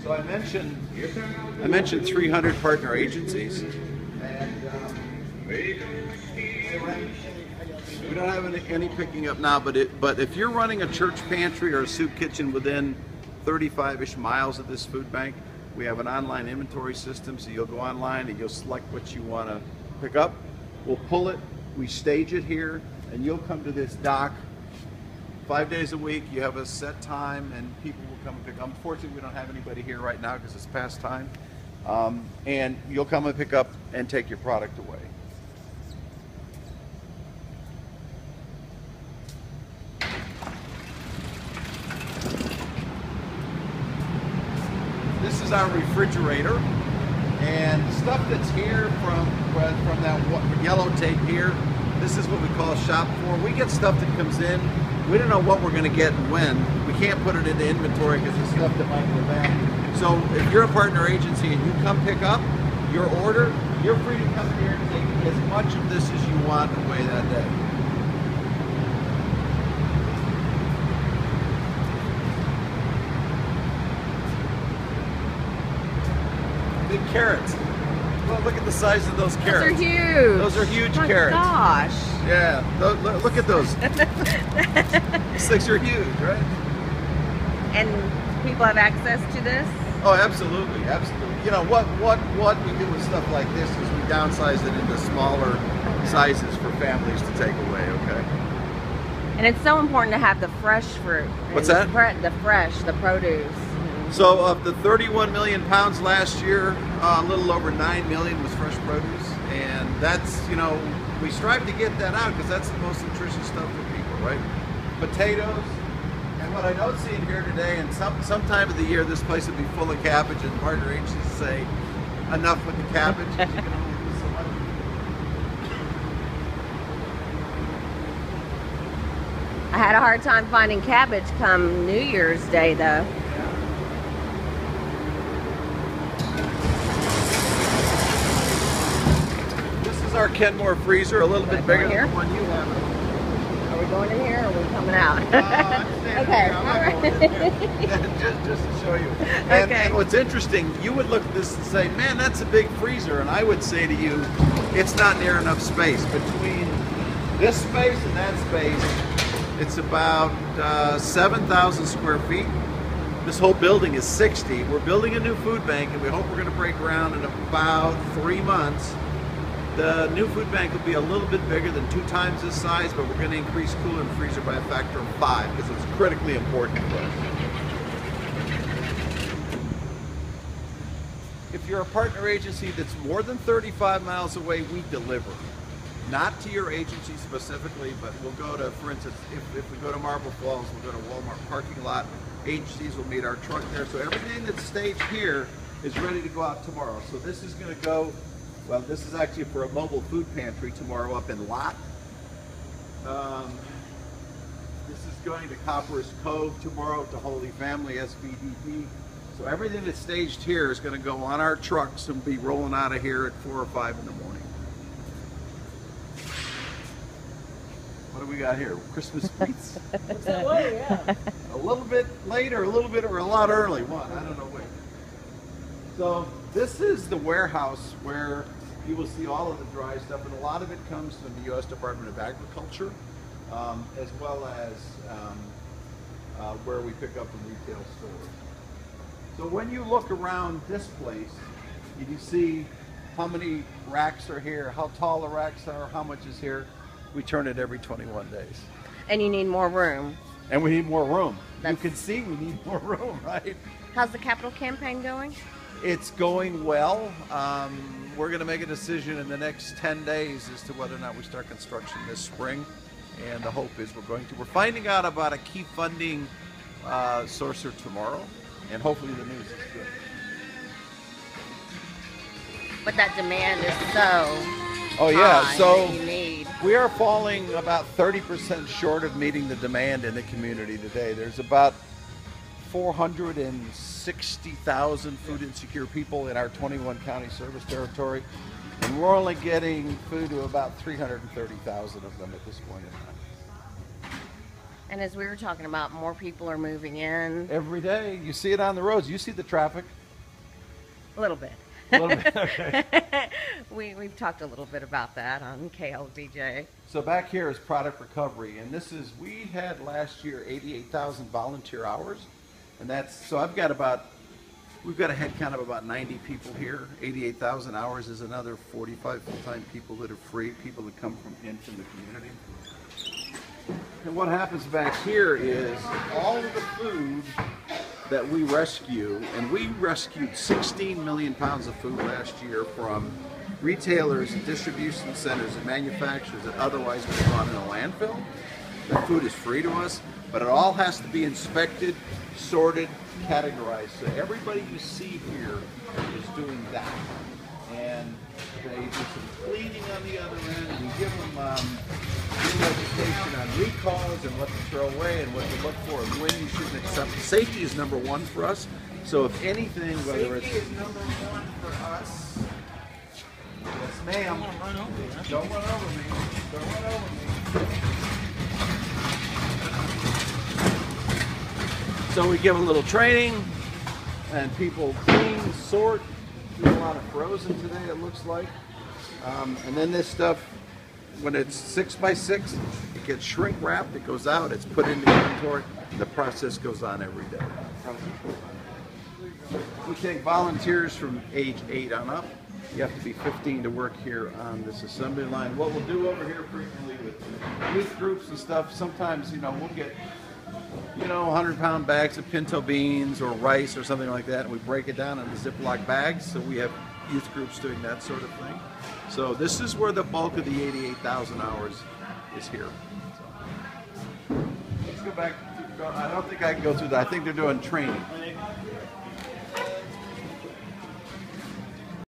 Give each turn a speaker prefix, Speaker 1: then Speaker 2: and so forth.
Speaker 1: So I mentioned 300 partner agencies, and we don't have any picking up now. But if you're running a church pantry or a soup kitchen within 35-ish miles of this food bank, we have an online inventory system. So you'll go online and you'll select what you want to pick up. We'll pull it, we stage it here, and you'll come to this dock 5 days a week. You have a set time, and people will come and pick up. Unfortunately, we don't have anybody here right now because it's past time. And you'll come and pick up and take your product away. This is our refrigerator, and the stuff that's here from that yellow tape here, this is what we call shop floor. We get stuff that comes in. We don't know what we're going to get and when. We can't put it into inventory because it's stuff that might go back. So if you're a partner agency and you come pick up your order, you're free to come here and take as much of this as you want away that day. Big carrots. Well, look at the size of those carrots.
Speaker 2: Those are huge.
Speaker 1: Those are huge
Speaker 2: oh my
Speaker 1: carrots.
Speaker 2: Gosh.
Speaker 1: Yeah. Look at those. These things are huge, right?
Speaker 2: And people have access to this?
Speaker 1: Oh, absolutely, absolutely. You know what we do with stuff like this is we downsize it into smaller sizes for families to take away. Okay.
Speaker 2: And it's so important to have the fresh fruit.
Speaker 1: What's that?
Speaker 2: The produce.
Speaker 1: So of the 31 million pounds last year, a little over 9 million was fresh produce, and that's, you know, we strive to get that out because that's the most nutritious stuff for people, right? Potatoes, and what I don't see in here today, and some time of the year this place will be full of cabbage, and partner agencies say, enough with the cabbage. You can only do so much.
Speaker 2: I had a hard time finding cabbage come New Year's Day, though.
Speaker 1: Our Kenmore freezer, a little bit bigger than the one you have.
Speaker 2: Are we going in here or are we coming out?
Speaker 1: Okay, all right. just to show you. And what's interesting, you would look at this and say, man, that's a big freezer. And I would say to you, it's not near enough space. Between this space and that space, it's about 7,000 square feet. This whole building is 60. We're building a new food bank, and we hope we're going to break ground in about 3 months. The new food bank will be a little bit bigger than 2 times this size, but we're going to increase cooler and freezer by a factor of 5 because it's critically important for us. If you're a partner agency that's more than 35 miles away, we deliver. Not to your agency specifically, but we'll go to, for instance, if we go to Marble Falls, we'll go to Walmart parking lot, agencies will meet our truck there. So everything that's staged here is ready to go out tomorrow. So this is going to go. Well, this is actually for a mobile food pantry tomorrow up in Lott. This is going to Copper's Cove tomorrow to Holy Family SBDP. So everything that's staged here is going to go on our trucks and be rolling out of here at 4 or 5 in the morning. What do we got here? Christmas sweets? Looks that way, yeah. A little bit later, a little bit, or a lot early. One, I don't know which. So this is the warehouse where you will see all of the dry stuff, and a lot of it comes from the U.S. Department of Agriculture, as well as where we pick up from retail stores. So when you look around this place, you can see how many racks are here, how tall the racks are, how much is here. We turn it every 21 days.
Speaker 2: And you need more room.
Speaker 1: And we need more room. You can see we need more room, right?
Speaker 2: How's the capital campaign going?
Speaker 1: It's going well. We're going to make a decision in the next 10 days as to whether or not we start construction this spring. And the hope is we're finding out about a key funding sourcer tomorrow. And hopefully the news is good.
Speaker 2: But that demand is so high
Speaker 1: so
Speaker 2: that you need.
Speaker 1: We are falling about 30% short of meeting the demand in the community today. There's about 460,000 food insecure people in our 21 county service territory, and we're only getting food to about 330,000 of them at this point in time.
Speaker 2: And as we were talking about, more people are moving in.
Speaker 1: Every day. You see it on the roads. You see the traffic.
Speaker 2: A little bit.
Speaker 1: A little bit, okay.
Speaker 2: We've talked a little bit about that on KLBJ.
Speaker 1: So back here is product recovery, and we had last year 88,000 volunteer hours, and we've got a head count of about 90 people here. 88,000 hours is another 45 full-time people that are free, people that come from the community. And what happens back here is all of the food that we rescue, and we rescued 16 million pounds of food last year from retailers and distribution centers and manufacturers that otherwise would have gone in a landfill. That food is free to us, but it all has to be inspected, sorted, categorized. So everybody you see here is doing that. And they do some cleaning on the other end, and we give them education on recalls and what to throw away and what to look for and when you shouldn't accept. Safety is number one for us. So if anything, whether it's... Safety is number one for us. Yes, ma'am. Don't run over me. Don't run over me. So we give a little training, and people clean, sort, do a lot of frozen today, it looks like. And then this stuff, when it's 6 by 6, it gets shrink wrapped, it goes out, it's put into inventory, the process goes on every day. We take volunteers from age 8 on up. You have to be 15 to work here on this assembly line. What we'll do over here frequently with youth groups and stuff, sometimes, we'll get 100-pound bags of pinto beans or rice or something like that, and we break it down into Ziploc bags. So we have youth groups doing that sort of thing. So this is where the bulk of the 88,000 hours is here. So let's go back. I don't think I can go through that. I think they're doing training.